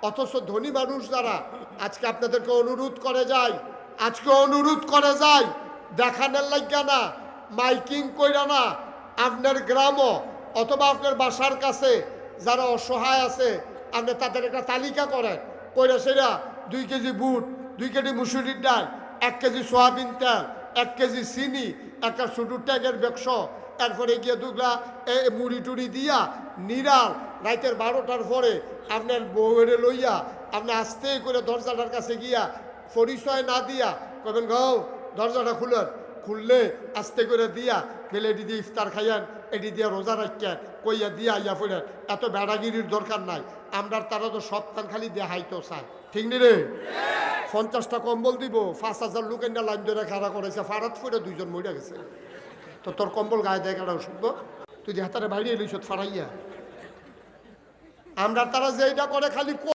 অথচ ধনী মানুষ যারা আজকে আপনাদেরকে অনুরোধ করে যায়, আজকে অনুরোধ করে যায়, দেখানোর লাগিয়া না, মাইকিং কইরা না, আপনার গ্রামও অথবা আপনার বাসার কাছে যারা অসহায় আছে আপনি তাদের একটা তালিকা করেন, কইরা সেরা 2 কেজি বুট, 2 কেজি মুসুরির ডাল, 1 কেজি সয়াবিন তেল, 1 কেজি চিনি, একটা ছোটো ট্যাগের বাক্স, এরপরে গিয়ে দুগলা মুড়ি টুড়ি দিয়া নিরাল রাতের 12টার পরে আপনার বউয়েরে লইয়া আপনি আস্তে করে দরজাটার কাছে গিয়া পরিচয় না দিয়া কবেন গাও দরজাটা খুললে আস্তে করে দিয়া বেলে এটি দিয়ে ইফতার খাইয়েন, এটি দিয়ে রোজা রাখেন, কইয়া দিয়া আইয়া ফেলেন। এত বেড়াগিরির দরকার নাই, আমরা তারা তো সপ্তাহ খালি দেখাইতো চাই, ঠিক নি রে? 50টা কম্বল দিব, 5,000 লোকের না লাইন ধরে খাড়া করেছে, ফারাত ফুটে 2 জন মরে গেছে। তো তোর কম্বল গায়ে দেয় কাটা শুনবো, তুই যে হাতারে বাইরে এলিস ফাড়াইয়া। আমরা তারা যেটা করে খালি